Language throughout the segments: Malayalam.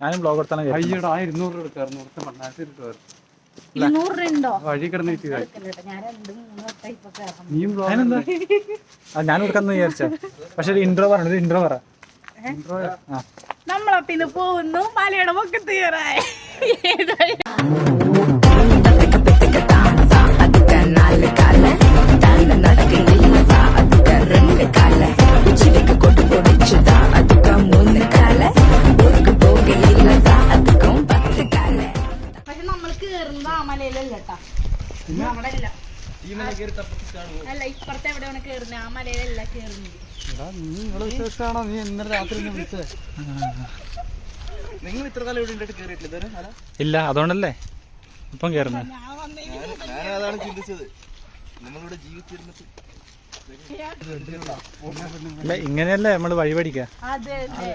ഞാനും ബ്ലോഗ് എടുത്താണ്. അയ്യോടാ 200 എടുക്കാറുണ്ട്. വഴി കിടന്ന് ഞാനും എടുക്കാന്ന് വിചാരിച്ച. പക്ഷെ ഒരു ഇൻട്രോ പറഞ്ഞു, ഇൻട്രോ പറ. നമ്മളപ്പിന്ന് പോകുന്നു മലയുടെ പൊക്കത്ത് കയറാൻ. പക്ഷെ നമ്മൾ കേറുന്നത് ആ മലയിലല്ല കേട്ടാ, അവിടെ അല്ല. അല്ല, ഇപ്പുറത്തെ എവിടെയാണ് കേറുന്നത്, ആ മലയിലല്ല കേറുന്നത്. നീ ഇന്നലെ രാത്രി വിളിച്ചേ. നിങ്ങൾ ഇത്ര കാലം ഇവിടെ കേറിയിട്ടില്ല? ഇല്ല, അതുകൊണ്ടല്ലേ ഇപ്പം കേറുന്നത്. ഞാനതാണ് ചിന്തിച്ചത്, നമ്മളിവിടെ ജീവിച്ചിരുന്നിട്ട്. അല്ല, ഇങ്ങനെയല്ലേ നമ്മള് വഴി പഠിക്കുക. അതന്നെ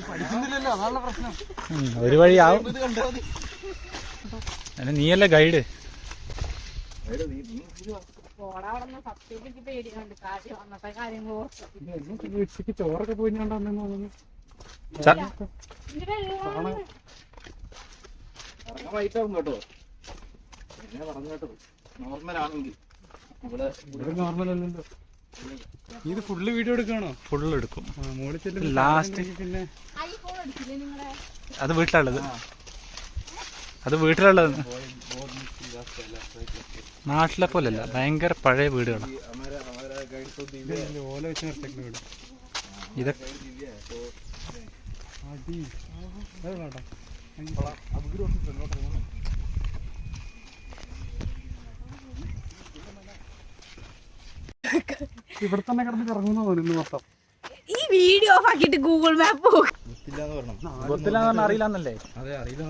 പഠിക്കുന്നില്ലല്ലോ, അതാണ് പ്രശ്നം. ഒരു വഴി ആവും. നീയല്ലേ ഗൈഡ്. ഉച്ചക്ക് ചോറൊക്കെ പോയിട്ടാണെന്ന് തോന്നുന്നു. വൈറ്റാവും കേട്ടോ, പറഞ്ഞു കേട്ടോ. നോർമലാണെങ്കിൽ നോർമലല്ലല്ലോ. ഇത് ഫുള്ള് വീഡിയോ എടുക്കണോ? ഫുള്ള് എടുക്കും. മോളിൽ ലാസ്റ്റ് പിന്നെ അത് വീട്ടിലുള്ളത്, അത് വീട്ടിലുള്ളത്. നാട്ടിലെ പോലല്ല, ഭയങ്കര പഴയ വീടുകളാണ് ഓല വെച്ച് നിർത്തേക്കുന്ന വീട്. ഇതൊക്കെ ഇവിടെ തന്നെ കിടന്ന് കറങ്ങുന്ന തോന്നുന്നു മൊത്തം. ഈ വീഡിയോ ഓഫ് ആക്കിയിട്ട് ഗൂഗിൾ മാപ്പ് ഗൊത്തില്ലാന്ന് അറിയില്ലെന്നല്ലേ. അറിയില്ല,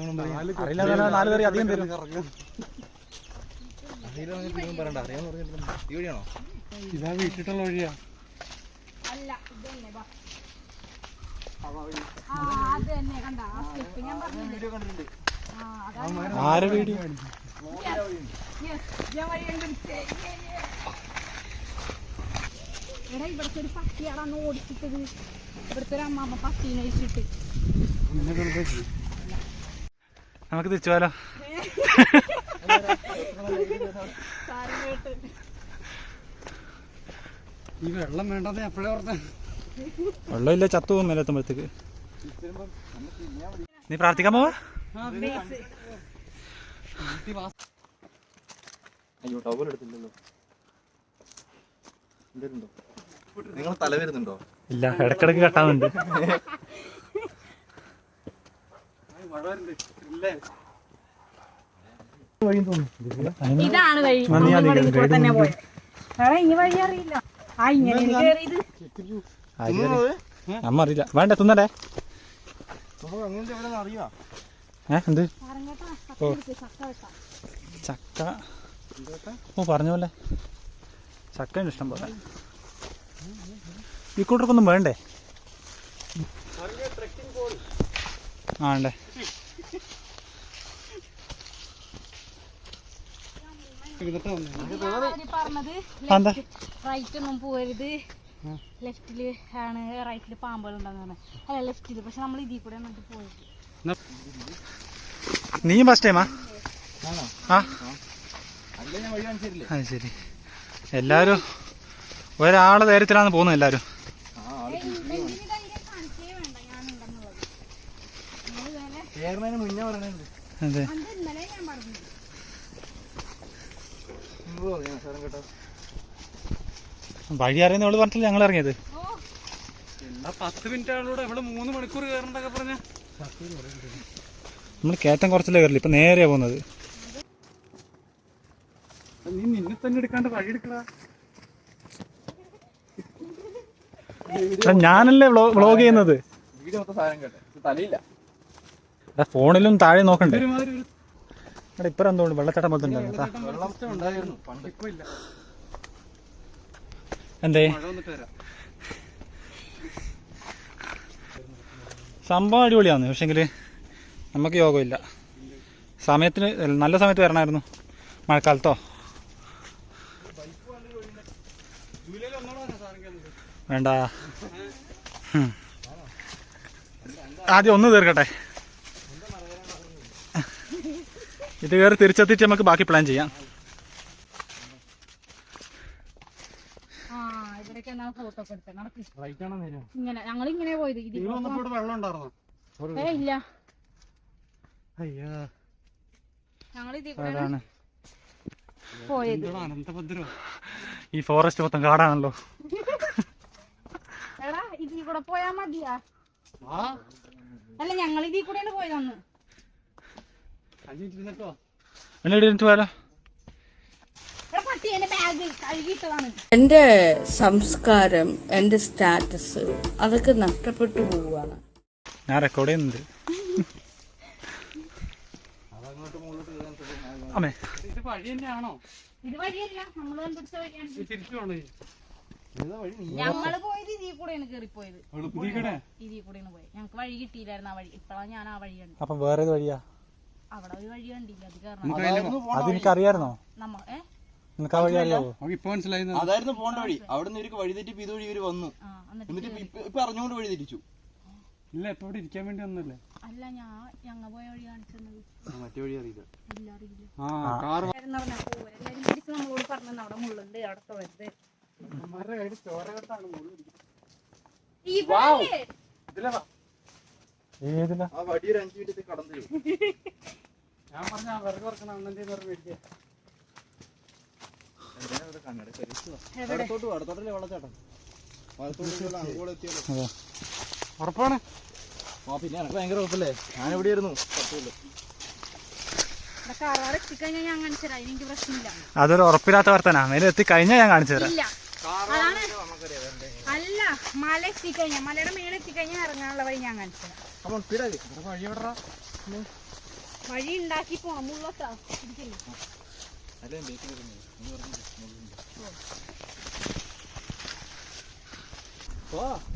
4 പേര് അധികം തരും. ഇതാ വീട്ടിട്ടുള്ള വഴിയാ. ആരെ വീഡിയോ? എടാ, ഇവിടുത്തെ ഒരു പട്ടിയാടാന്ന് ഓടിച്ചിട്ടത്. ഇവിടുത്തെ ഒരു അമ്മ പട്ടീനെ വെച്ചിട്ട്. നമുക്ക് തിരിച്ചു പോയാലോ? ഈ വെള്ളം വേണ്ടെന്ന് എപ്പോഴേ ഓർത്ത. വെള്ളമില്ല, ചത്തു പോകും മേലെത്തുമ്പോഴത്തേക്ക്. നീ പ്രാർത്ഥിക്കാൻ പോവാ? അയ്യോ, ടവൽ എടുത്തില്ലല്ലോ. നിങ്ങൾ തല വരുന്നുണ്ടോ? ഇല്ല, ഇടക്കിടക്ക് കെട്ടാറുണ്ട്. ഇതാണ് വഴി. തന്നെ പോയത്. ഇനി വഴി അറിയില്ല. അമ്മ അറിയില്ല. വേണ്ട, തിന്നടേ. എന്ത് ചക്ക? ഓ, പറഞ്ഞ പോലെ ചക്ക ഇഷ്ടം പോലെ. ഈ കൂട്ടർക്കൊന്നും വേണ്ടേ? വേണ്ടേ? പറഞ്ഞത് റൈറ്റ് ഒന്നും പോകരുത്, ലെഫ്റ്റില് ആണ്, റൈറ്റില് പാമ്പുകൾ ഉണ്ടെന്ന് പറഞ്ഞത്. അല്ല, ലെഫ്റ്റില്. പക്ഷെ നമ്മൾ ഇതിൽ കൂടെ എന്നിട്ട് പോയത്. നീയും ഫസ്റ്റ് ടൈമാ? അത് ശരി. എല്ലാരും ഒരാളെ ധൈര്യത്തിലാണ് പോകുന്നത് എല്ലാരും. അതെ, വഴി അറിയുന്നവള് പറഞ്ഞില്ല ഞങ്ങൾ ഇറങ്ങിയത്. 10 മിനിറ്റ് ആളൂടെ ഇവിടെ 3 മണിക്കൂർ കയറണ്ടൊക്കെ പറഞ്ഞ. നമ്മൾ കയറ്റം കുറച്ചല്ലേ കയറില്ല, ഇപ്പൊ നേരെയാ പോകുന്നത്. നീ നിന്നെ തന്നെ എടുക്കാണ്ട് വഴി എടുക്കടാ. ഞാനല്ലേ വ്ളോഗ് ചെയ്യുന്നത്. തലയില്ല, ഫോണിലും താഴെ നോക്കണ്ടേ? ഇവിടെ ഇപ്പറ എന്തോണ്ട് വെള്ളച്ചാട്ടം പോലത്തെ എന്തേ സംഭവം അടിപൊളിയാണ്. പക്ഷെങ്കിൽ നമുക്ക് യോഗമില്ല. സമയത്തിന് നല്ല സമയത്ത് വരണമായിരുന്നു, മഴക്കാലത്തോ. വേണ്ട, ആദ്യം ഒന്ന് തീർക്കട്ടെ. ഇത് കയറി തിരിച്ചെത്തിയിട്ട് നമുക്ക് ബാക്കി പ്ലാൻ ചെയ്യാം. ഫോട്ടോ ഒക്കെ എടുത്തേ നടക്ക്. ഇങ്ങനെ ഞങ്ങളിങ്ങനെ പോയത് വെള്ളം ഉണ്ടായിരുന്നോ? ഇല്ല, അയ്യാ ഞങ്ങൾ ഇതിൽ കൂടെയാണ് പോയത്. അനന്തഭദ്രോ ഈ ഫോറസ്റ്റ് മൊത്തം കാടാണല്ലോ. എടാ ഇതിൽ കൂടെ പോയാ മതിയാ? അല്ല ഞങ്ങൾ ഇതിൽ കൂടെയാണ് പോയതന്ന്. 5 മിനിറ്റ് ഇരുന്നിട്ടോ. പോയാലോ? എൻ്റെ സംസ്കാരം, എൻ്റെ സ്റ്റാറ്റസ് അതൊക്കെ നഷ്ടപ്പെട്ടു പോവുകയാണ്. ഞാൻ റെക്കോർഡ് ചെയ്യുന്നുണ്ട്. അമ്മേ ഇത് വഴി തന്നെയാണോ? ഇത് വഴിയല്ല, നമ്മള് കണ്ടുപിടിച്ച വഴിയാണ്. തിരിച്ചു പോണേ. ഞങ്ങള് പോയത് ഇതിൽ കൂടെയാണ് കേറിപ്പോയത്. ഇതിൽ കൂടെയാണ് പോയത്. ഞങ്ങക്ക് വഴി കിട്ടിയില്ലായിരുന്നു ആ വഴി. ഇപ്പഴാണ് ഞാൻ ആ വഴി കണ്ടു. അപ്പം വേറെ വഴിയാ? അവിടെ ഒരു വഴി കണ്ടില്ല, അത് കാരണം അതെനിക്കറിയായിരുന്നോ? നിനക്ക് ആ വഴി അറിയാവോ? അതായിരുന്നു പോണ്ട വഴി. അവിടെ നിന്ന് ഇവർക്ക് വഴി തെറ്റി ഇതുവഴി ഇവര് വന്നു. എന്നിട്ട് ഇപ്പൊ അറിഞ്ഞുകൊണ്ട് വഴി തിരിച്ചു. ഇല്ല, ഇപ്പൊ ഇവിടെ ഇരിക്കാൻ വേണ്ടി വന്നല്ലേ? അല്ല, ഞങ്ങ പോയ വഴി കാണിച്ചത്. മറ്റേ വഴി അറിയില്ല. ഇല്ല, അറിയില്ല. കാറ് എല്ലാരും തിരിച്ച് നമ്മളോട് പറഞ്ഞു അവിടെ മുള്ളുണ്ട്, അവിടെ തൊഴുത്. ഏതിലാ? ആ വടി ഒരു 5 മിനിറ്റ് കടന്നു തരും. ഞാൻ പറഞ്ഞ വിറക് വറക്കണം അണ്ണന്റെ മേടിക്കുക. അടുത്തോട്ടല്ലേ വെള്ളച്ചാട്ടം. ഉറപ്പാണ്. പിന്നെ എനിക്ക് ഭയങ്കര ഉറപ്പല്ലേ? ഞാൻ എവിടെയായിരുന്നു? കാറാറ് എത്തിക്കഴിഞ്ഞാൽ ഞാൻ കാണിച്ചു തരാം, എനിക്ക് പ്രശ്നമില്ല. അതൊരു ഉറപ്പില്ലാത്ത വർത്തനാ. മേലെ എത്തിക്കഴിഞ്ഞാൽ ഞാൻ കാണിച്ചു തരാം. ഇല്ല, അതാണ്. അല്ല, മല എത്തിക്കഴിഞ്ഞാൽ, മലയുടെ മേലെ എത്തിക്കഴിഞ്ഞാൽ ഇറങ്ങാനുള്ള വഴി ഞാൻ കാണിച്ചു തരാം. വഴി എവിടാ? വഴി ഉണ്ടാക്കി പോണം. മുള്ളത്താ ഇരിക്കില്ലേ?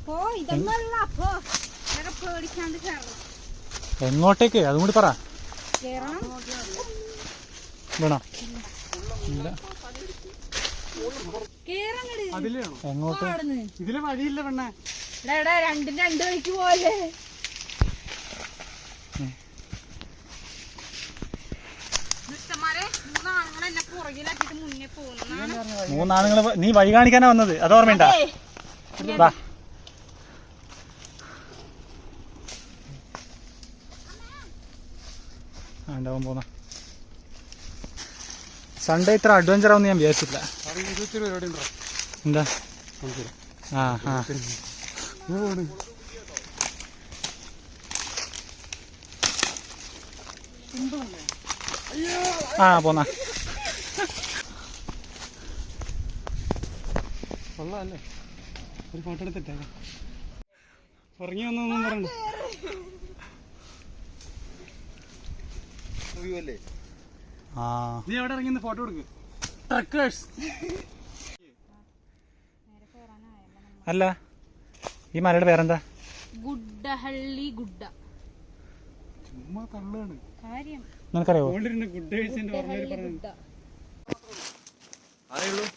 പോ, ഇതൊന്നല്ല. പോ, പേടിക്കാണ്ട് കയറണം. എങ്ങോട്ടേക്ക്? അതും കൂടി പറ. കേറണം. വേണോ? ഇല്ല. കേറങ്ങട്. എങ്ങോട്ട്? ഇതിലെ വഴിയില്ല പെണ്ണേ. രണ്ടും രണ്ട് വഴിക്ക് പോവല്ലേ? മൂന്നാണുങ്ങൾ. നീ വഴി കാണിക്കാനാ വന്നത്? അത് ഓർമ്മയുണ്ടാ? വാ. ഉണ്ടാവും പോന്ന. സൺഡേ ഇത്ര അഡ്വഞ്ചർ ആവുമെന്ന് ഞാൻ വിചാരിച്ചില്ല. എന്താ? പോന്ന. കൊള്ളാല്ലേ? ഒരു ഫോട്ടോ എടുത്തിട്ടേ. ഇറങ്ങി വന്നൊന്നും പറയണ്ട. നീ എവിടെ ഇറങ്ങി ഫോട്ടോ എടുക്ക്. ട്രക്കേഴ്സ്. അല്ല, ഈ മലയുടെ പേരെന്താ? ഗുഡ്ഡഹള്ളി ഗുഡ്ഡ. ചുമ്മാ തള്ളാണ്. കാര്യം നിനക്കറിയാവോ? ഗുഡ് കഴിച്ചതിന്റെ ഓർമ്മയിൽ പറഞ്ഞു.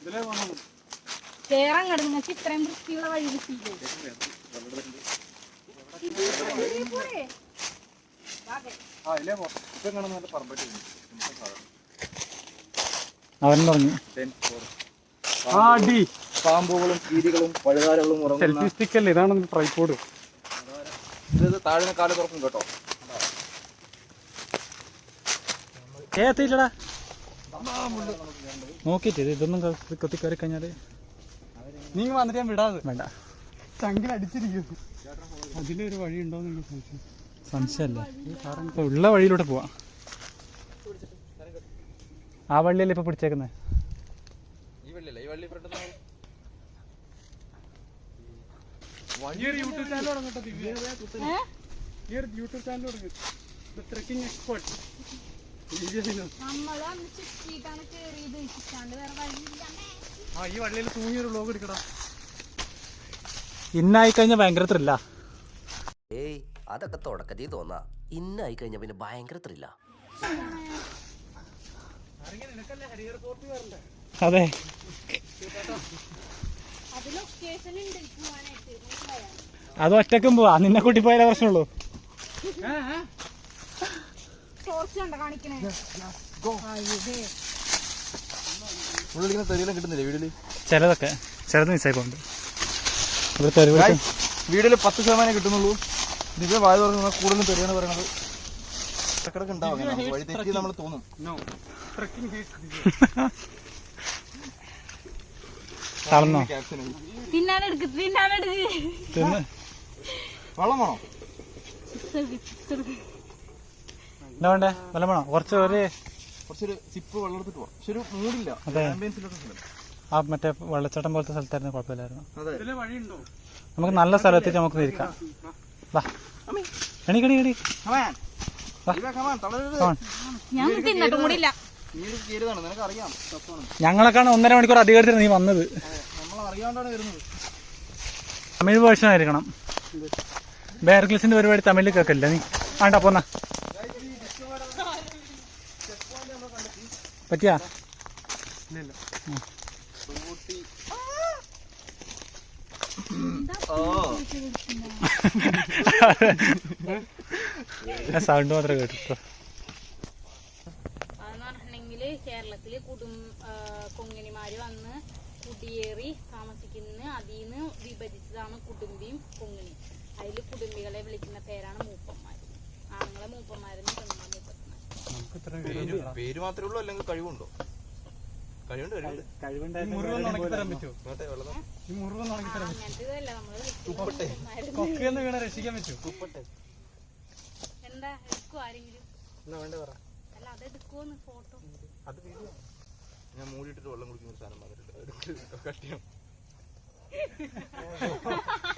ഇതിലേ പോകണം. കേറങ്ങട്. നിങ്ങൾക്ക് ഇത്രയും വൃത്തിയുള്ള വഴി കിട്ടിയില്ലേ? അവൻ പറഞ്ഞു പാമ്പുകളും കീരികളും പഴുതാരകളും സെൽഫിസ്റ്റിക്കല്ലേ? ഇതാണ് ട്രൈപോഡ്. ഇത് താഴെ കാല് തുറക്കും കേട്ടോ. എത്തിയില്ലടാ. നോക്കിട്ട് ഇതൊന്നും കൊത്തി കയറി കഴിഞ്ഞാല് നീ വന്നിട്ട് ഞാൻ വിടാതെ. വേണ്ട, ചങ്കിൽ അടിച്ചിരിക്കുന്നു. അതിലൊരു വഴി ഉണ്ടോന്ന് സംശയമല്ലേ? ഉള്ള വഴിയിലൂടെ പോവാ. ആ വള്ളിയല്ലേ ഇപ്പൊ പിടിച്ചേക്കുന്നത്? യൂട്യൂബ് ചാനൽ തുടങ്ങട്ടോ. യൂട്യൂബ് ചാനൽ തുടങ്ങി. Trekking expert. ഈ വള്ളിയിൽ തൂങ്ങിയൊരു വ്ലോഗ് എടുക്കടാ. ഇന്നായി കഴിഞ്ഞാൽ ഭയങ്കര ത്രില്ല. ഏയ് അതൊക്കെ തുടക്കത്തിൽ തോന്നാ. ഇന്നായി കഴിഞ്ഞ പിന്നെ ഭയങ്കര ത്രില്ല. അതെ, അത് ഒറ്റക്കും പോവാ. നിന്നെ കൂട്ടി പോയാലേ പ്രശ്നമുള്ളൂ. ടോർച്ച് കണ്ട കാണിക്കണേ. ഉള്ളിലിങ്ങനെ തെറിയെല്ലാം കിട്ടുന്നില്ലേ വീട്ടില്? ചിലതൊക്കെ ചിലത് മിസ്സായിക്കൊണ്ട് ഇവിടെ തെരുവ് വീട്ടില് 10% കിട്ടുന്നുള്ളൂ. ദിവ്യ വായ തുറന്ന് കൂടുതലും തെറിയാണ് പറയണത്. ഇടക്കിടക്ക് ഉണ്ടാവും വഴി തെറ്റി നമ്മൾ തോന്നും. കളന്നോ തിന്നാനെടുക്ക്. തിന്ന് വെള്ളം വേണോ? എന്താ വേണ്ടേ? വെള്ളം വേണോ? കുറച്ചൊരു സിപ്പ് വെള്ളം എടുത്തിട്ട് പോവാം. പക്ഷെ ഒരു മൂടില്ല. അതെ. ആംബിയൻസിലൊക്കെ സ്ഥലം. ആ മറ്റേ വെള്ളച്ചാട്ടം പോലത്തെ സ്ഥലത്തായിരുന്നു കുഴപ്പമില്ലായിരുന്നു. അതെ. നമുക്ക് നല്ല സ്ഥലത്തേക്ക് നമുക്ക് ഇരിക്കാം. വാ എണീ ഞാൻ തിന്നിട്ടും കൂടി ഇല്ല. നിനക്കറിയാം ഞങ്ങളൊക്കെയാണ് 1.5 മണിക്കൂർ അധികത്തിന് നീ വന്നത്. നമ്മൾ അറിയാണ്ടാണ് വരുന്നത്. തമിഴ് വേർഷൻ ആയിരിക്കണം. ബെയർഗ്രിൽസിന്റെ പരിപാടി തമിഴിൽ കേൾക്കില്ല നീ. ആണ്ടാ പോന്ന പറ്റിയാ? സൗണ്ട് മാത്രമേ കേട്ടോ. അതെന്ന് പറഞ്ഞിട്ടുണ്ടെങ്കില് കേരളത്തില് കൊങ്ങിണിമാര് വന്ന് കുടിയേറി താമസിക്കുന്ന അതിന്ന് വിഭജിച്ചതാണ് കുടുംബിയും കൊങ്ങിണി. അതില് കുടുംബികളെ വിളിക്കുന്ന പേരാണ് മൂപ്പന്മാര്. ആണുങ്ങളെ മൂപ്പന്മാരെന്ന് പെണ്ണുങ്ങളെ മൂപ്പന്മാര്. പേര് മാത്രമേ ഉള്ളൂ, അല്ലെങ്കിൽ കഴിവുണ്ടോ? അങ്ങനത്തെ ഇതല്ല നമ്മള് രക്ഷിക്കാൻ പറ്റൂ. എന്താ എടുക്കുവോ ആരെങ്കിലും? അല്ല അതെടുക്കുവോന്ന് ഫോട്ടോ. ഞാൻ മൂടിയിട്ടിട്ട് വെള്ളം കുടിക്കുന്ന ഒരു സാധനം വന്നിട്ടുണ്ട്. കട്ടിയാണ്.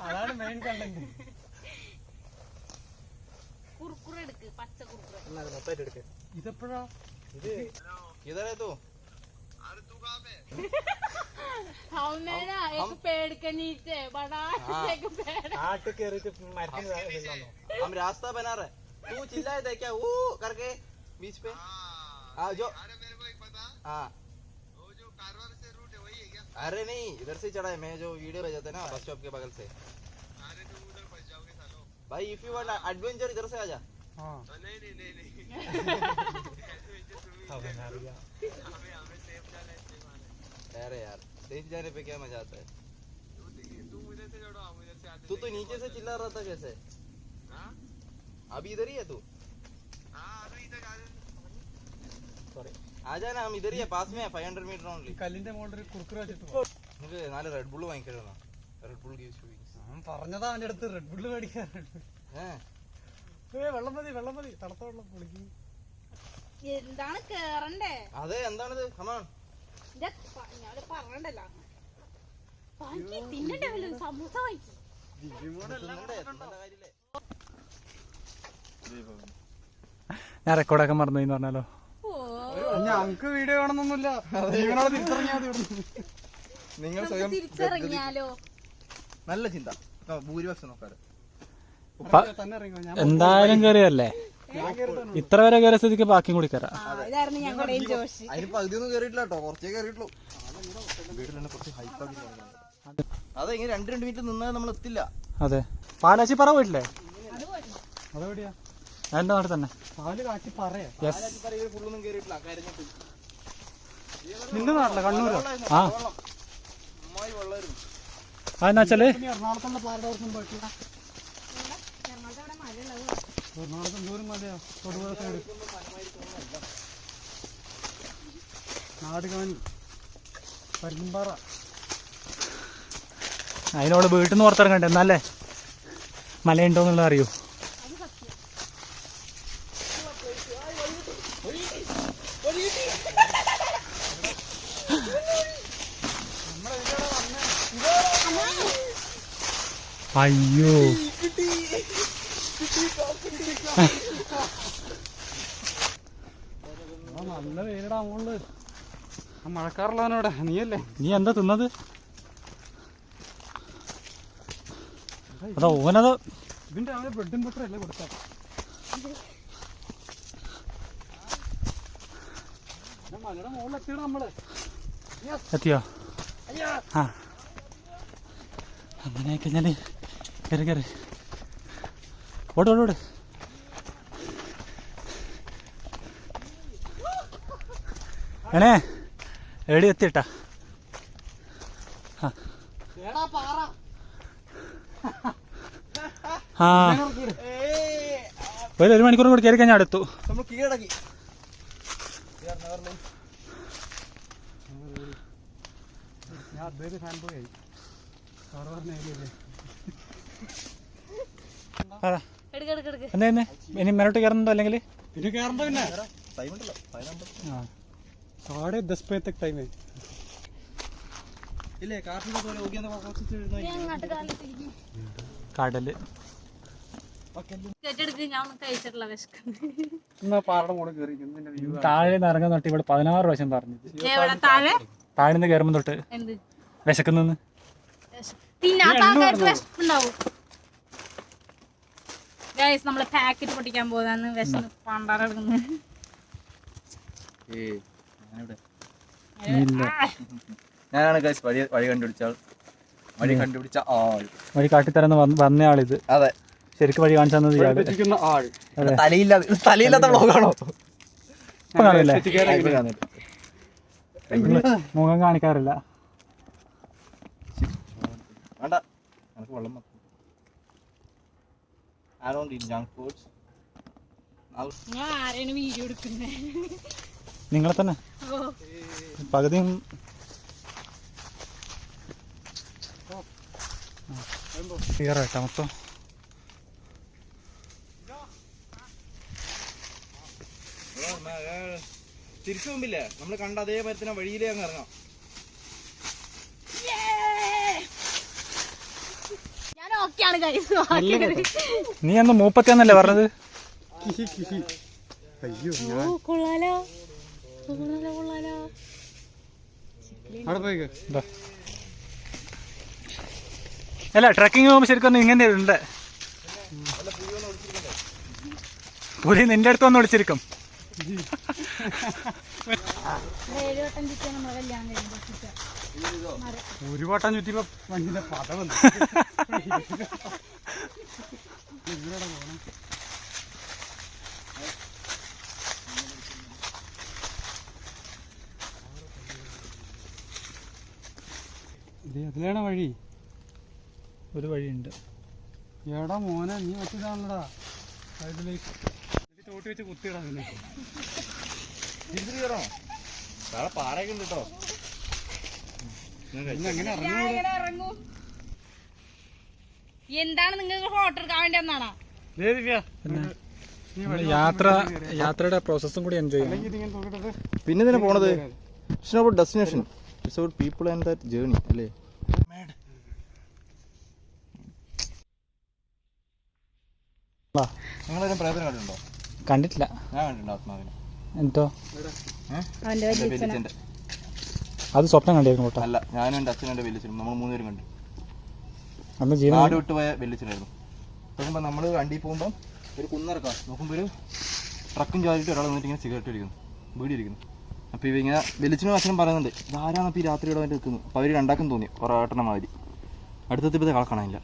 അതാണ് മെയിൻ കണ്ടന്റ്. കുറുക്കുറ എടുക്ക്, പച്ച കുറുക്കുറ. ഇതെപ്പോഴാ ഇതോ पेड़ के नीचे बड़ा हम रास्ता बना रहे. तू चिल्लाए थे क्या वो करके बीच पे? जो हाँ अरे नहीं इधर से चढ़ा है. मैं जो वीडियो भेजा था ना बस स्टॉप के बगल से. भाई इफ यू वांट एडवेंचर इधर से आजा. अरे यार सेफ जाने पे क्या मजा आता है. तू तो नीचे से चिल्ला रहा था कैसे? अभी इधर ही है तू? आजा ना, हम इधर ही है, पास में है. 500 मीटर ओनली. കല്ലിന്റെ മുകളിൽ കുറുക്കുറ വെച്ചിട്ട് നമുക്ക് 4 റെഡ് ബുൾ വാങ്ങിക്കണോ? Red Bull gives you wings. ഞാൻ പറഞ്ഞതാ അവന്റെ അടുത്ത് റെഡ് ബുള്ള് മേടിക്കാൻ. വെള്ളം മതി തണുത്ത വെള്ളം കുളിക്കും. എന്താണ് കേറണ്ടേ? അതെ എന്താണിത്? കമാൺ പറഞ്ഞണ്ടല്ലോ. തിന്നണ്ടേ സമൂസ വാങ്ങിച്ചു. ഞാൻ റെക്കോർഡാക്കാൻ മറന്നു എന്ന് പറഞ്ഞാലോ. ഞങ്ങക്ക് വീഡിയോ കാണുന്നൊന്നുമില്ല. ജീവനോടെ തിരിച്ചറിഞ്ഞാൽ നിങ്ങൾ സ്വയം തിരിച്ചറിഞ്ഞാലോ? നല്ല ചിന്ത. ഭൂരിപക്ഷം നോക്കാറ് തന്നെ ഇറങ്ങോ. ഞാൻ എന്തായാലും കയറിയല്ലേ, ഇത്ര വരെ കയറിയ സ്ഥിതിക്ക് ബാക്കിയും കൂടി കയറാം. ഇതായിരുന്നു ഞങ്ങളുടെയും ജോഷി. അതിന് പകുതിയൊന്നും കയറിയിട്ടില്ല കേട്ടോ, കുറച്ചേ കയറിയിട്ടുള്ളൂ. വീട്ടിൽ തന്നെ കുറച്ച് ഹൈപ്പാക്കി. അതെ ഇങ്ങനെ 2 മിനിറ്റ് നിന്നാൽ നമ്മൾ എത്തില്ല. അതെ പാലാച്ചി പറ പോയിട്ടില്ലേ? അതെവിടെയാ? എന്റെ നാട്ടിൽ തന്നെ. പാല് കാച്ചി പറയാ. ഫുള്ളൊന്നും കയറിയിട്ടില്ല. കരഞ്ഞിട്ട് നിന്റെ നാട്ടിലെ കണ്ണൂരോ? ആ അമ്മായി വെള്ളമായിരുന്നു. അതെന്നാ വെച്ചാല് എറണാകുളത്തുള്ള പാരഡോർസും പോയിട്ടില്ല. എറണാകുളത്ത് എന്തോരം മലയാ. തൊടുപുഴ സൈഡ് നാടുകാണി പരുമ്പാറ. അതിനോട് വീട്ടിൽ നിന്ന് പുറത്തിറങ്ങണ്ടേ എന്നല്ലേ മലയുണ്ടോന്നുള്ളത് അറിയൂ. അയ്യോ നല്ല വെയിലടാ അങ്ങോട്ട്. ആ മഴക്കാറുള്ളവനോടെ നീയല്ലേ? നീ എന്താ തിന്നത്? അതാ ഓനത് ഇതിന്റെ അവനെ ബ്രെഡും ബട്ടറും അല്ലേ കൊടുത്ത? മലയുടെ മുകളിൽ എത്തിയാണ് നമ്മള്. എത്തിയോ? ആ അങ്ങനെ കഴിഞ്ഞാല് കയറി ഓട്. ഏണേ എവിടെ എത്തിട്ടാ ആ ഒരു മണിക്കൂർ കൂടി കയറി കഴിഞ്ഞാൽ അടുത്തു. നമ്മൾ കീഴടക്കി. എന്താ ഇനി മേലോട്ട് കയറുന്നുണ്ടോ അല്ലെങ്കിൽ ഇത് കയറണ്ട പിന്നെ ടൈം ഉണ്ടല്ലോ 10:30 ടൈം ഇല്ലേ? കാർഷിക പോലെ കടല് ഞാൻ ഒന്നും കഴിച്ചിട്ടില്ല വിശക്കുന്നു. എന്നാ പാറയുടെ മുകളിൽ കയറിയിരിക്കുന്നു. വ്യൂ താഴെ നിന്ന് ഇറങ്ങാൻ തൊട്ട് ഇവിടെ 16 പ്രാവശ്യം പറഞ്ഞത്. എവിടെ താഴെ താഴെ നിന്ന് കയറുമ്പോൾ തൊട്ട് എന്ത് വിശക്കുന്നെന്ന്. തിന്നാത്ത ആൾക്കാർക്ക് വിശപ്പുണ്ടാവും. ഗൈസ് നമ്മള് പാക്കറ്റ് പൊട്ടിക്കാൻ പോകുന്ന വിശന്ന് പണ്ടാറെടുക്കുന്നത്. ഞാനാണ് ഗൈസ് വഴി കണ്ടുപിടിച്ച ആൾ. വഴി കാട്ടിത്തരന്ന് വന്നയാളിത്. അതെ, ശരിക്കും വഴി കാണിച്ചു തന്നത് ഇയാള്. ആൾ തലയില്ലാത്ത ബ്ലോഗാണോ? ഇപ്പൊ കാണില്ലേ? മുഖം കാണിക്കാറില്ല. വേണ്ട, എനിക്ക് വെള്ളം മതി. I don't eat junk foods. നിങ്ങൾ ആരെയാണ് വീഡിയോ എടുക്കുന്നത്? നിങ്ങളെ തന്നെ പകുതിയും ക്ലിയറായിട്ടാ മൊത്തം. തിരിച്ചു മുമ്പില്ലേ നമ്മള് കണ്ട അതേ മരത്തിനെ വഴിയിലേ അങ്ങ് ഇറങ്ങാം. ഞാൻ ഓക്കെയാണ് ഗൈസ്. നീ അന്ന് 31 പറഞ്ഞത്. കൊള്ളാലോ കൊള്ളാലോ. അവിടെ പോയിക്കോ. അല്ല ട്രക്കിങ് പോകുമ്പോ ശരിക്കും ഇങ്ങനെ ഉണ്ട്. പുലി നിന്റെ അടുത്ത് വന്ന് വിളിച്ചിരിക്കും. 7 വട്ടം ചുറ്റാൻ നമ്മളെ കല്യാണം കഴിയുമ്പോ. ഒരു വട്ടം ചുറ്റിപ്പോ വണ്ടിന്റെ പത വന്നു. അതിലാണ് വഴി. ഒരു വഴിയുണ്ട്. എടാ മോനെ, നീ വെച്ചതാണല്ലടാ സൈഡിലേക്ക് തോട്ടി വെച്ച് കുത്തിയിടാ. പിന്നെ തിരിച്ചു കയറണോ? വേറെ പാറയൊക്കെ ഉണ്ട് കേട്ടോ. എങ്ങനെ ഇറങ്ങും. എന്താണ് നിങ്ങൾക്ക് ഫോട്ടോ എടുക്കാൻ വേണ്ടി വന്നാണോ? യാത്രയുടെ പ്രോസസ്സും കൂടി എൻജോയ് ചെയ്യണം. പിന്നെ ഇതിനെ പോണത് it's not about destination, it's about people and that journey അല്ലേ? നിങ്ങളൊരു പ്രേതം കണ്ടിട്ടുണ്ടോ? കണ്ടിട്ടില്ല. ഞാൻ കണ്ടിട്ടുണ്ട് ആത്മാവിനെ. എന്തോ വലിയച്ഛൻ്റെ അത് സ്വപ്നം കണ്ടിരുന്നു കേട്ടോ. അല്ല, ഞാനും എൻ്റെ അച്ഛനും എൻ്റെ വലിയച്ഛനും നമ്മൾ 3 പേരും കണ്ടു. അന്ന് ജീവൻ നാട് വിട്ടുപോയ വലിയച്ഛനായിരുന്നു. നോക്കുമ്പോൾ നമ്മൾ വണ്ടിയിൽ പോകുമ്പോൾ ഒരു കുന്നിറക്കാം, നോക്കുമ്പോൾ ഒരു ട്രക്കും ചാടിയിട്ട് ഒരാൾ വന്നിട്ട് ഇങ്ങനെ സിഗരറ്റ് അടിക്കുന്നു, വീടി ഇരിക്കുന്നു. അപ്പോൾ ഇങ്ങനെ വലിയച്ഛനും അച്ഛനും പറയുന്നുണ്ട് ഇതാരാണ് അപ്പോൾ ഈ രാത്രിയോടെ വേണ്ടി നിൽക്കുന്നു. അപ്പോൾ അവർ രണ്ടാക്കും തോന്നി ഒരാട്ടണ മാതിരി. അടുത്തെത്തിയപ്പോൾ ആളെ കാണാനില്ല.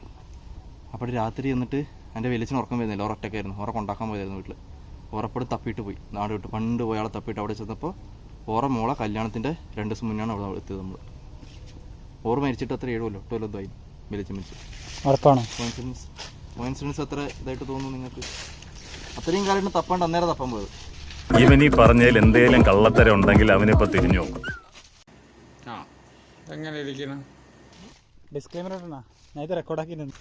അപ്പോൾ രാത്രി എന്നിട്ട് എൻ്റെ വലിയച്ഛന് ഉറക്കം വരുന്നില്ല, ഒരൊറ്റക്കായിരുന്നു. ഉറക്കം ഉണ്ടാക്കാൻ പോയതായിരുന്നു വീട്ടിൽ. ഉറപ്പോട് തപ്പിയിട്ട് പോയി, നാട് വിട്ട് പണ്ട് പോയ ആളെ തപ്പിയിട്ട് അവിടെ ചെന്നപ്പോൾ ഓറ മോളെ കല്യാണത്തിൻ്റെ 2 ദിവസം മുന്നാണ് അവിടെ എത്തിയത്. നമ്മൾ ഓറ് മരിച്ചിട്ട് അത്ര 7 കൊല്ലം 8 കൊല്ലമായി വലിയച്ഛൻ മരിച്ചു. ഉറപ്പാണോ? കോയിൻസിഡൻസ് അത്ര ഇതായിട്ട് തോന്നുന്നു നിങ്ങൾക്ക്? അത്രയും കാലം തപ്പാണ്ട് അന്നേരം തപ്പാൻ പോയത്. ഇവനീ പറഞ്ഞതിൽ എന്തേലും കള്ളത്തരം ഉണ്ടെങ്കിൽ അവനിപ്പോ തിരിഞ്ഞു നോക്കും. എങ്ങനെ ഇരിക്കണം? ഡിസ്ക്ലൈമർ ഇടണ, ഞാൻ ഇത് റെക്കോർഡാക്കിയിട്ടുണ്ട്.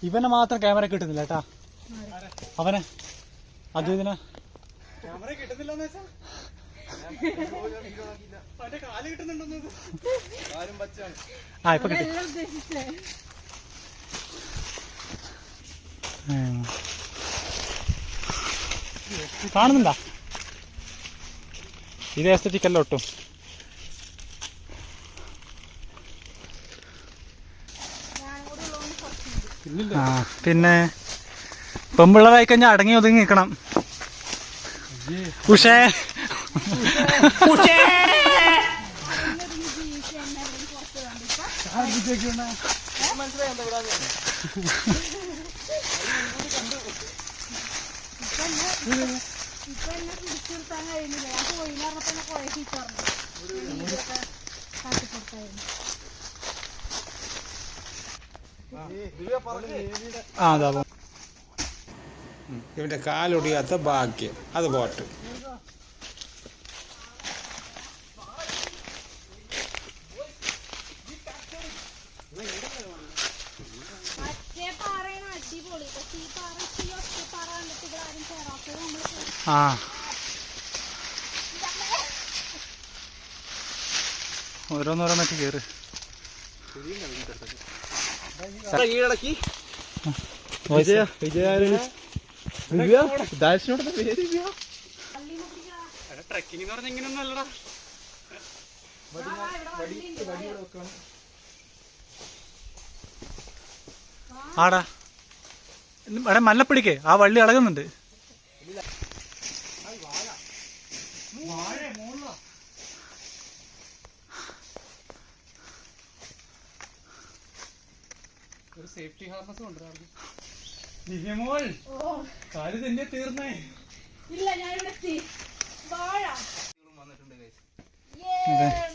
ഇവനെ മാത്രം ക്യാമറ കിട്ടുന്നില്ല കേട്ടാ. അവനെ അദ്വൈതിനെ ക്യാമറ കിട്ടുന്നില്ലെന്ന് വെച്ചാ കാല് കിട്ടുന്നുണ്ടെന്നത്. ആ ഇപ്പൊ കിട്ടി. കാണുന്നുണ്ടാ? ഇത് എസ്തറ്റിക് അല്ല ഒട്ടും. ആ പിന്നെ പെമ്പിള്ളതായി കഴിഞ്ഞാൽ അടങ്ങി ഒതുങ്ങി നിൽക്കണം. ഉഷേ ഇപ്പൊ എന്നെ പിടിച്ചു നിർത്താൻ കഴിയുന്നില്ല. ഞാൻ പോയിന്ന് പറഞ്ഞപ്പോ എന്നെ കുറെ ചീത്ത പറഞ്ഞു. കാട്ടിക്കൊടുത്തായിരുന്നു. അതാ ഇവന്റെ കാലൊടിയാത്ത ഭാഗ്യം അത് പോട്ട്. മറ്റേ പാറയാണ് അടിപൊളി. പക്ഷെ ഈ പാറ ഈ ഒറ്റ പാറ കണ്ടിട്ട് ഇവിടെ ആരും ചേരാത്തത് നമ്മൾ ആ ഓരോന്നോരോന്നൊക്കെ കയറ്. ഈടക്കി ട്രക്കിംഗ് എന്ന് പറഞ്ഞാൽ ഇങ്ങനെയൊന്നും അല്ലടാ. ആടാ ഇവിടെ മല്ലപ്പിടിക്കേ ആ വള്ളി ഇളകുന്നുണ്ട്. ഒരു സേഫ്റ്റി ഹാർനസ് കൊണ്ടുവരാറുണ്ട്. ദിവ്യമോൾ കാര്യം തന്നെ തീർന്നേ. ഇല്ല ഞാനിവിടെ എത്തി. വാഴ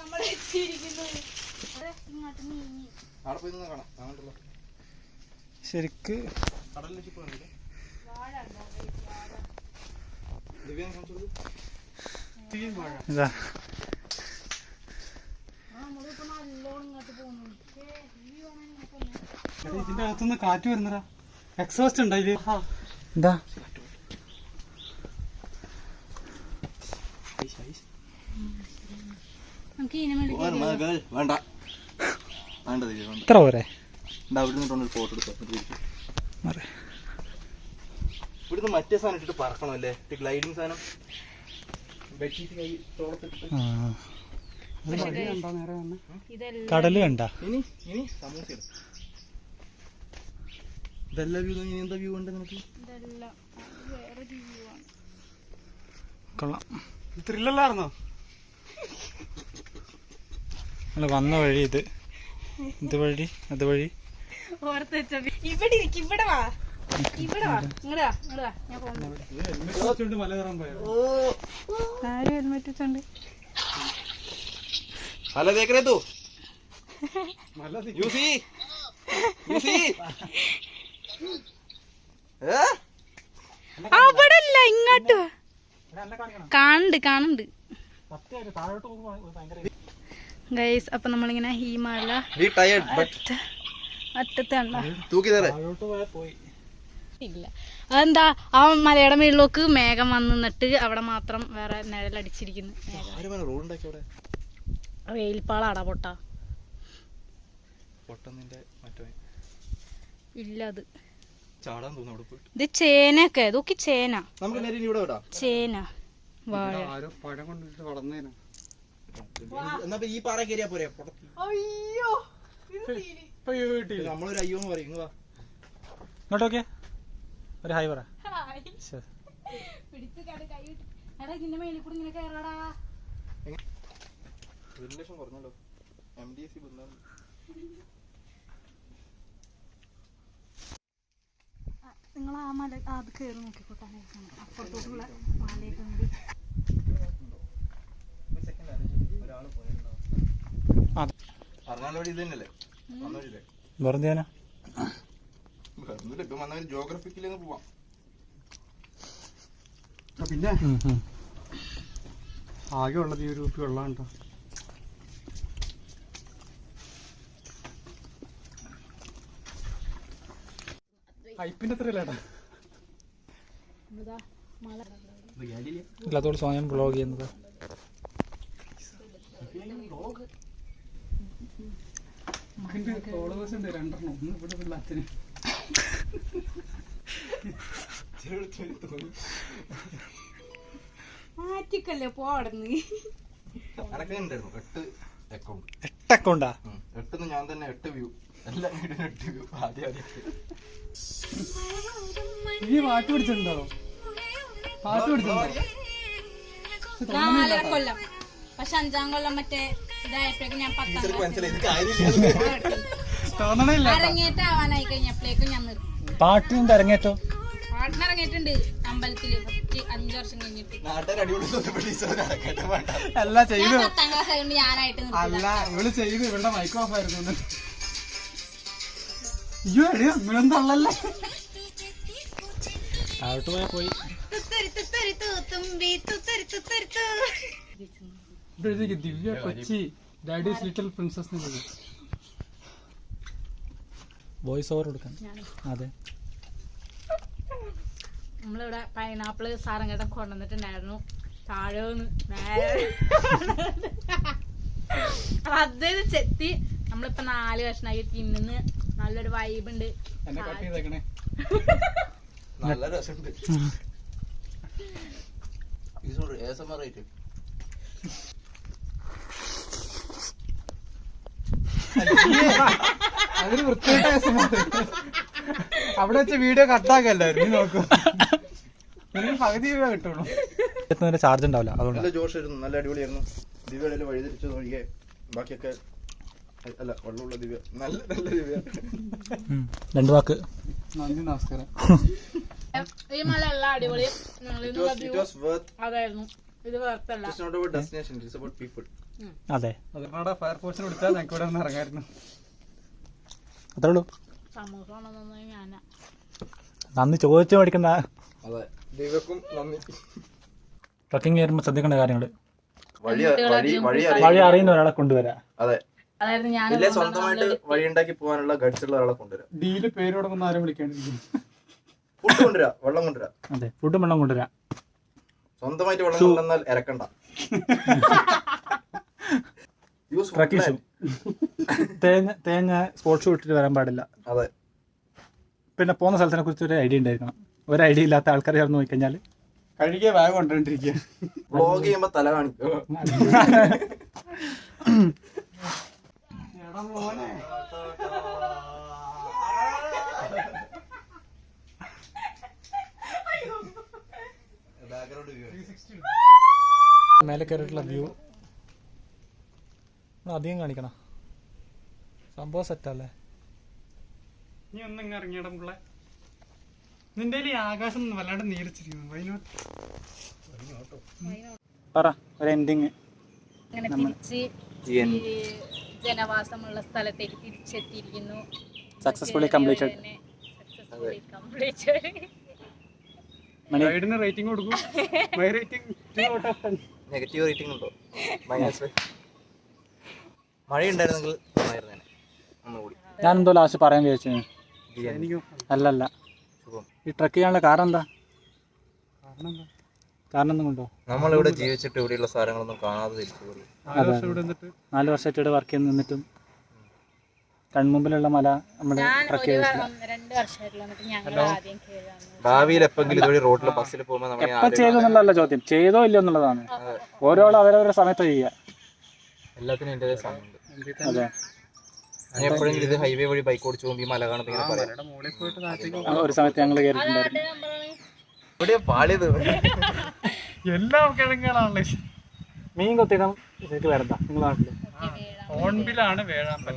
നമ്മൾ എത്തിയിരിക്കുന്നു. ഇങ്ങോട്ട് നീങ്ങി അവിടെ പോയി നിന്ന് കാണാം. അങ്ങോട്ടുള്ള ശരിക്ക് കടലിൽ ഷിപ്പ് കണ്ടില്ല. വാഴ ഉണ്ടോ? ദിവ്യ കാണിച്ചോളൂ. ഇതാ നമ്മളിപ്പോ നല്ലോണം ഇങ്ങോട്ട് പോകുന്നു. ഇതിന്റെ അകത്തുനിന്ന് കാറ്റ് വരുന്നടാ. എക്സോസ്റ്റ് ഉണ്ടോ ഇതില്? എന്താ നമുക്ക് ഇതിനെ വേണ്ടി വേണ്ട വേണ്ട ദിവ്യ വേണ്ട. ഇത്ര പോരെ? അവിടെ നിന്നിട്ടൊന്ന് ഫോട്ടോ എടുത്തോ. ഇവിടുന്ന് മറ്റേ സാധനം ഇട്ടിട്ട് പറക്കണം അല്ലേ? ഗ്ലൈഡിങ് സാധനം ബെഡ്ഷീറ്റ് കൈ തോളത്തിട്ട്. ഇതെല്ലാം കടല് കണ്ട ഇനി സമൂസ ഇടും. ഇതെല്ലാം വ്യൂ. ഇനി എന്താ വ്യൂ ഉണ്ട് നിനക്ക്? ഇതെല്ലാം വേറെ ജീവിയാണ്. കൊള്ളാം. ത്രില്ലല്ലായിരുന്നോ? നമ്മള് വന്ന വഴി ഇത് വഴി അത് വഴി ഓർത്ത് വെച്ച ഇവിടെ ഇരിക്കും. ഇവിടെ വാ ഇവിടെ വാ ഇങ്ങടാ ഇങ്ങടാ. ഞാൻ പോകുന്നു. മല കയറാൻ പോയത്. ആരും ഹെൽമെറ്റ് വെച്ചോണ്ട് ഹലോ ദേഖ് രേ തൂ മല യൂസി അവിടെ അല്ല ഇങ്ങോട്ട് കാണുന്നുണ്ട് ഗൈസ്. അപ്പൊ നമ്മളിങ്ങനെ ഈ മല അറ്റത്തണ്ട ഇല്ല. അതെന്താ ആ മലയുടെ മുകളിലേക്ക് മേഘം വന്ന് നിന്നിട്ട് അവിടെ മാത്രം വേറെ നിഴലടിച്ചിരിക്കുന്നു. വെയിൽപ്പാളാടാ പൊട്ട ഇല്ല. അത് ഇത് ചേനയൊക്കെ ഇതൊക്കെ ചേന ചേന വാഴ. പഴം കൊണ്ടിട്ട് വളർന്നേനാ. ഈ പാറ കയറിയാ പോരെ? അയ്യോ നമ്മളൊരു അയ്യോ എന്ന് പറയും. ഇങ്ങോട്ടോക്കെ ഒരു ഹായ് പറ. ഇതിന്റെ മേലിൽ കൂടെ ഇങ്ങനെ കയറാടാ. 1 ലക്ഷം കുറഞ്ഞല്ലോ. MDC നിങ്ങൾ ആ മല അത് കയറി നോക്കിക്കോട്ടെ. അപ്പുറത്തോട്ടുള്ള മലയൊക്കെ കൂടി വെറുതെ ജോഗ്രഫിക്കിലേക്ക് പോവാം. പിന്നെ ആകെ ഉള്ളത് ഈ ഒരു കുപ്പി വെള്ളം കേട്ടോ. ഹൈപ്പിന്റെ അത്ര ഇല്ലാട്ടാ. ഇല്ലാത്തോട് സ്വയം വ്ളോഗ് ചെയ്യുന്നത്. ഫോളോവേഴ്സ് ഉണ്ട് 2 ഒന്ന് ഇവിടെ ഉള്ള അച്ഛന്. മാറ്റിക്കല്ലേ പോടന്ന്. 8 അക്കൗണ്ട് 8 അക്കൗണ്ടാ? 8 ഞാൻ തന്നെ 8 വ്യൂ എല്ലാം 8 വ്യൂ. ആദ്യം ഈ പാട്ട് പിടിച്ചിട്ടുണ്ടോ? പാട്ട് പിടിച്ചിട്ടുണ്ടോ? 4 കൊല്ലം. പക്ഷെ 5-ാം കൊല്ലം മറ്റേ ഇതായപ്പോഴേക്കും ഞാൻ 10ാം തോന്നണില്ല. അരങ്ങേറ്റം ആവാനായി കഴിഞ്ഞപ്പോഴേക്കും ഞാൻ നിർത്തി. പാട്ടിന്റെ അരങ്ങേറ്റോ? പാട്ടിനിറങ്ങിയിട്ടുണ്ട് അമ്പലത്തില് ഫസ്റ്റ് 5 വർഷം കഴിഞ്ഞിട്ട്. അല്ല ചെയ്തു. 10ാം ക്ലാസ് ആയതുകൊണ്ട് ഞാനായിട്ട് അല്ല ഇവള് ചെയ്തു. ഇവളുടെ മൈക്ക് ഓഫ് ആയിരുന്നു. അയ്യോ എടി അങ്ങനെന്തള്ളല്ലേ. താഴോട്ട് പോയാൽ പോയി. ദിവ്യ കൊച്ചി daddy's little princess voice over കൊടുക്കാൻ. അതെ, നമ്മളിവിടെ പൈനാപ്പിള് സാറങ്ങേട്ടൻ കൊണ്ടുവന്നിട്ടുണ്ടായിരുന്നു. താഴെ അത് ചെത്തി നമ്മളിപ്പോ 4 കഷ്ണാക്കി തിന്നുന്ന്. നല്ലൊരു വൈബ് ഉണ്ട്. എന്നെ കട്ട് ചെയ്തേക്കണേ. നല്ല രസമുണ്ട്. അതൊരു വൃത്തിയായിട്ട് അവിടെ വെച്ച് വീഡിയോ കട്ടാക്കല്ലായിരുന്നു. നീ നോക്കൂ, നിനക്ക് പകുതി രൂപ കിട്ടുള്ളൂ. ചാർജ് ഉണ്ടാവില്ല, അതുകൊണ്ട്. നല്ല ജോഷായിരുന്നു, നല്ല അടിപൊളിയായിരുന്നു. ദിവ്യയുടെ വഴിതിരിച്ചത് ഒഴികെ ബാക്കിയൊക്കെ അല്ല വെള്ളമുള്ള ദിവ്യ. നല്ല നല്ല ദിവ്യ. 2 വാക്ക്. നന്ദി, നമസ്കാരം. ഈ മല എല്ലാം അടിപൊളി. It was worth. അതായിരുന്നു. ഇത് വേർത്തല്ല. It's not about destination, it's about people. അതെ, അതിനോട് ഫയർഫോഴ്സിനെ വിളിച്ചാൽ ഞങ്ങൾക്ക് ഇവിടെ ഒന്ന് ഇറങ്ങായിരുന്നു. അത്രേ ഉള്ളൂ. സമൂസ കൊണ്ടുവന്നത് ഞാനാ. നന്ദി ചോദിച്ചു മേടിക്കുന്ന. അതെ, ദിവ്യക്കും നന്ദി. ട്രക്കിംഗ് കയറുമ്പോൾ ശ്രദ്ധിക്കേണ്ട കാര്യങ്ങൾ. വഴി അറിയുന്ന ഒരാളെ കൊണ്ടുവരാം. അതെ, അതായിരുന്നു ഞാൻ ഇല്ലേ സ്വന്തമായിട്ട് വഴി ഉണ്ടാക്കി പോകാനുള്ള ഗഡ്സ് ഉള്ള ഒരാളെ കൊണ്ടുവരാം. ഡീല് പേര് കൊടുക്കുന്ന ആരും വിളിക്കാണ്ടിരിക്കും. ഫുഡ് കൊണ്ടുവരാ, വെള്ളം കൊണ്ടുവരാ. അതെ, ഫുഡും വെള്ളം കൊണ്ടുവരാം. സ്വന്തമായിട്ട് വെള്ളം കൊണ്ടുവന്നാൽ ഇറക്കണ്ട. ട്രക്കിംഗ് ഷൂ, തേഞ്ഞ സ്പോർട്സ് ഷൂ ഇട്ടിട്ട് വരാൻ പാടില്ല. അതെ, പിന്നെ പോകുന്ന സ്ഥലത്തിനെ കുറിച്ച് ഒരു ഐഡിയ ഉണ്ടായിരിക്കണം. ഒരു ഐഡിയ ഇല്ലാത്ത ആൾക്കാർ ചേർന്ന് പോയി കഴിഞ്ഞാൽ കഴുകിയ ബാഗ് കൊണ്ടുവന്നിരിക്കുക. വ്ളോഗ് ചെയ്യുമ്പോ തല കാണിക്കും. മേലെ കയറിയിട്ടുള്ള വ്യൂ അധികം കാണിക്കണം. സംഭവം സെറ്റല്ലേ. നീ ഒന്നിങ്ങ ഇറങ്ങിയിടം പിള്ളേ. നിന്റെ ഈ ആകാശം വല്ലാണ്ട് നീരിച്ചിരിക്കുന്നു. വൈനോട്ട് പറ ഒരു എൻഡിങ്. അങ്ങനെ തിരിച്ച് ഈ ജനവാസമുള്ള സ്ഥലത്തേക്ക് തിരിച്ചെത്തിയിരിക്കുന്നു. Successfully completed. ഗൈഡിന് റേറ്റിംഗ് കൊടുക്കും. My rating 2 out of 10. Negative rating ഉണ്ടോ? മൈനസ്. മഴയുണ്ടായിരുന്നെങ്കിൽ നന്നായിരുന്നേനെ. ഒന്നുകൂടി. ഞാനെന്തോ ലാസ്റ്റ് പറയാൻ വിചാരിച്ചു. അല്ലല്ല, സുഖം. ഈ ട്രക്ക് ചെയ്യാനുള്ള കാരണം എന്താ? കാരണം ഒന്നും കൊണ്ടോ? നമ്മളിവിടെ ജീവിച്ചിട്ട് ഇവിടെയുള്ള സാധനങ്ങളൊന്നും കാണാതെ തിരിച്ചു പോയി. 4 വർഷമായിട്ട് ഇവിടെ വർക്ക് ചെയ്ത് നിന്നിട്ടും കൺമുമ്പിലുള്ള മല നമ്മൾ ട്രക്ക് ചെയ്തിട്ടില്ല. 2 വർഷമായിട്ടുള്ള ഞങ്ങൾ ആദ്യം കേറാണ്. ഭാവിയിൽ എപ്പെങ്കിലും ഇതുവഴി റോഡിൽ ബസ്സിൽ പോകുമ്പോൾ എപ്പോൾ ചെയ്തു എന്നുള്ളതല്ല ചോദ്യം, ചെയ്തോ ഇല്ലയോ എന്നുള്ളതാണ്. ഓരോളം അവരവരുടെ സമയത്ത് ചെയ്യുക. എല്ലാത്തിനും എൻ്റെ സമയമുണ്ട്. അതെ, ഞാൻ എപ്പോഴെങ്കിലും ഇത് ഹൈവേ വഴി ബൈക്ക് ഓടിച്ചു പോകുമ്പോൾ ഈ മല കാണുമ്പോൾ ഇങ്ങനെ പറയാം. ഒരു സമയത്ത് ഞങ്ങൾ കയറിയിട്ടുണ്ടായിരുന്നു. ഇവിടെ പാളിയത് എല്ലാം കിഴങ്ങുകളാണല്ലേ. മീൻ കൊത്തിയിടാൻ ശരിക്കും വരണ്ട നിങ്ങളുടെ നാട്ടില്? ഓൺബിലാണ് വേഴാമ്പൽ.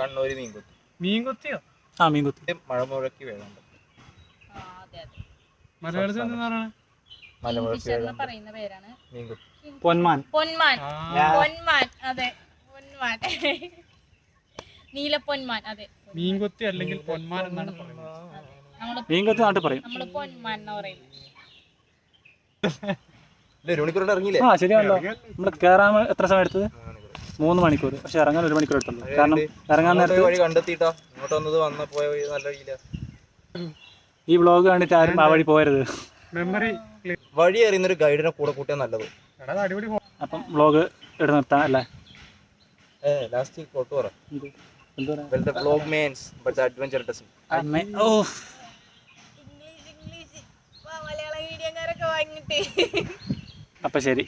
കണ്ണൂര് മീൻകൊത്തി. മീൻകൊത്തിയോ? ആ, മീൻ കൊത്തി. മഴമുഴക്കി വേഴാമ്പൽ. മലയാളത്തിൽ എന്താ പറയുക? മലമുഴക്കി പറയുന്ന പേരാണ് മീൻകൊത്തി. പൊന്മാൻ. പൊന്മാൻ. പൊന്മാൻ, അതെ, പൊന്മാൻ. നീലപ്പൊന്മാൻ. അതെ, മീൻകൊത്തി അല്ലെങ്കിൽ പൊന്മാൻ എന്നാണ് പറയുന്നത്. മീൻ കൊത്തി നാട്ടിൽ പറയും. നമ്മള് പൊന്മാൻ എന്ന് പറയുന്നത്. മണിക്കൂറിട്ട് ഇറങ്ങിയില്ലേ? ആ, ശരിയാണല്ലോ. നമ്മൾ കയറാൻ എത്ര സമയം എടുത്തത്? 3 മണിക്കൂർ. പക്ഷെ ഇറങ്ങാൻ 1 മണിക്കൂർ എടുത്തുള്ളൂ. കാരണം ഇറങ്ങാൻ നേരത്തെ വഴി കണ്ടെത്തിയിട്ടാ ഇങ്ങോട്ട് വന്നത് വന്ന പോയ വഴി നല്ല വഴിയില്ല. ഈ വ്ളോഗ് കണ്ടിട്ട് ആരും ആ വഴി പോകരുത്. മെമ്മറി വഴി അറിയുന്നൊരു ഗൈഡിനെ കൂടെ കൂട്ടിയാൽ നല്ലത്. അടിപൊളി. അപ്പം വ്ളോഗ് ഇവിടെ നിർത്താം അല്ലേ? ലാസ്റ്റ് കോട്ട് പറ. എന്താ Well, the vlog means, but the adventure doesn't. മലയാള വീഡിയോക്കാരൊക്കെ വാങ്ങിട്ട്. അപ്പൊ ശരി.